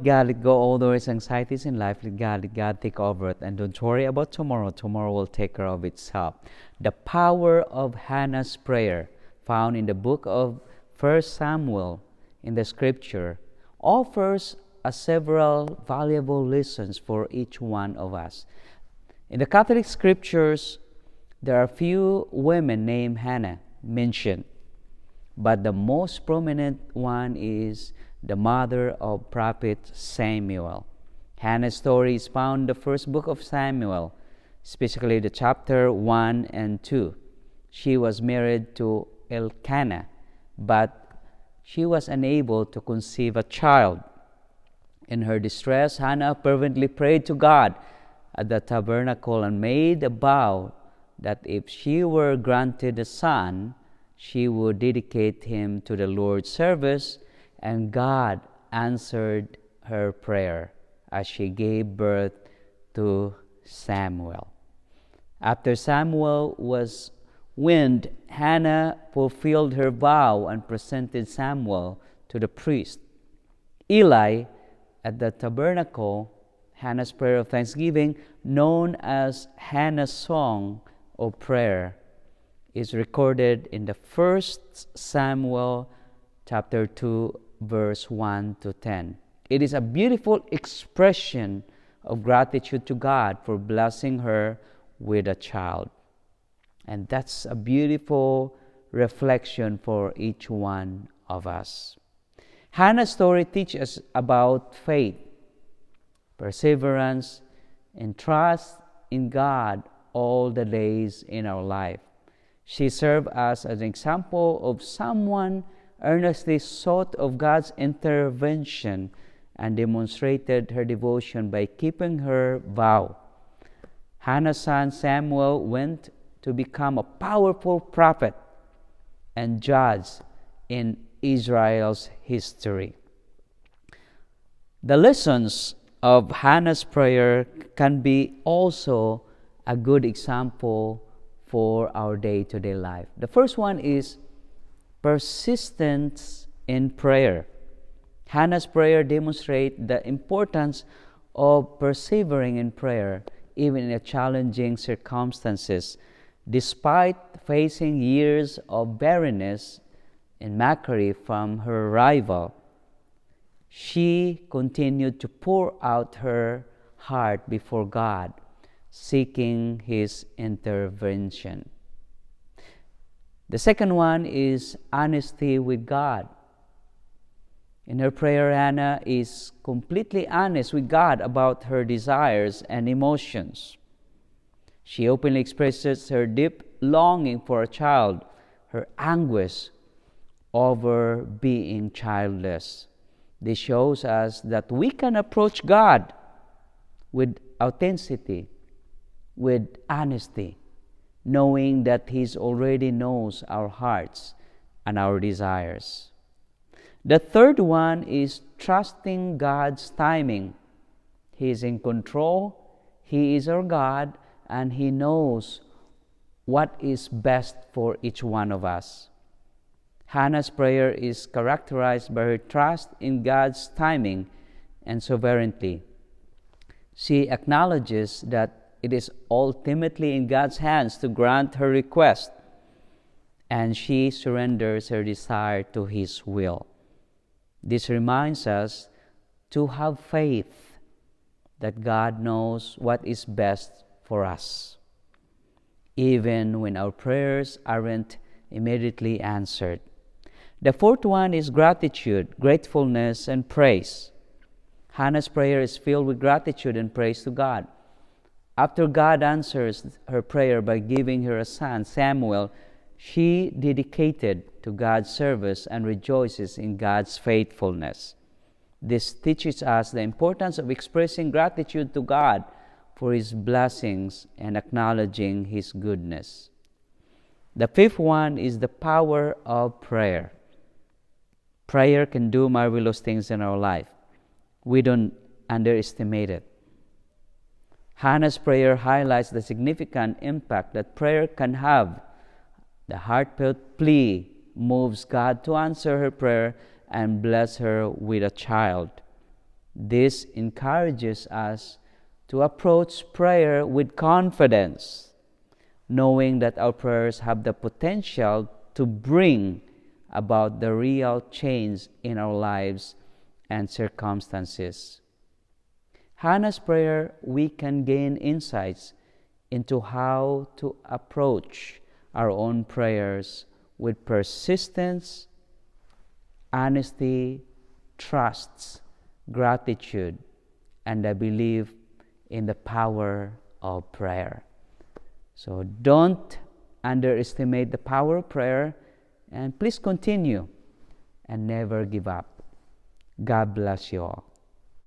God, let go all those anxieties in life. Let God take over it. And don't worry about tomorrow. Tomorrow will take care of itself. The power of Hannah's prayer, found in the book of 1 Samuel in the scripture, offers several valuable lessons for each one of us. In the Catholic scriptures, there are few women named Hannah mentioned, but the most prominent one is the mother of prophet Samuel. Hannah's story is found in the first book of Samuel, specifically the chapter 1 and 2. She was married to Elkanah, but she was unable to conceive a child. In her distress, Hannah fervently prayed to God at the tabernacle and made a vow that if she were granted a son, she would dedicate him to the Lord's service, and God answered her prayer as she gave birth to Samuel. After Samuel was weaned, Hannah fulfilled her vow and presented Samuel to the priest. Eli, at the tabernacle, Hannah's prayer of thanksgiving, known as Hannah's song of prayer, is recorded in the 1 Samuel chapter 2, verse 1 to 10. It is a beautiful expression of gratitude to God for blessing her with a child. And that's a beautiful reflection for each one of us. Hannah's story teaches us about faith, perseverance, and trust in God all the days in our life. She served as an example of someone earnestly sought of God's intervention and demonstrated her devotion by keeping her vow. Hannah's son Samuel went to become a powerful prophet and judge in Israel's history. The lessons of Hannah's prayer can be also a good example for our day-to-day life. The first one is persistence in prayer. Hannah's prayer demonstrates the importance of persevering in prayer, even in challenging circumstances. Despite facing years of barrenness and mockery from her rival, she continued to pour out her heart before God, seeking His intervention. The second one is honesty with God. In her prayer, Hannah is completely honest with God about her desires and emotions. She openly expresses her deep longing for a child, her anguish over being childless. This shows us that we can approach God with authenticity, with honesty, knowing that He already knows our hearts and our desires. The third one is trusting God's timing. He is in control, He is our God, and He knows what is best for each one of us. Hannah's prayer is characterized by her trust in God's timing and sovereignty. She acknowledges that it is ultimately in God's hands to grant her request, and she surrenders her desire to His will. This reminds us to have faith that God knows what is best for us, even when our prayers aren't immediately answered. The fourth one is gratitude, gratefulness, and praise. Hannah's prayer is filled with gratitude and praise to God. After God answers her prayer by giving her a son, Samuel, she dedicated to God's service and rejoices in God's faithfulness. This teaches us the importance of expressing gratitude to God for His blessings and acknowledging His goodness. The fifth one is the power of prayer. Prayer can do marvelous things in our life. We don't underestimate it. Hannah's prayer highlights the significant impact that prayer can have. The heartfelt plea moves God to answer her prayer and bless her with a child. This encourages us to approach prayer with confidence, knowing that our prayers have the potential to bring about the real change in our lives and circumstances. Hannah's prayer, we can gain insights into how to approach our own prayers with persistence, honesty, trust, gratitude, and a belief in the power of prayer. So don't underestimate the power of prayer, and please continue and never give up. God bless you all.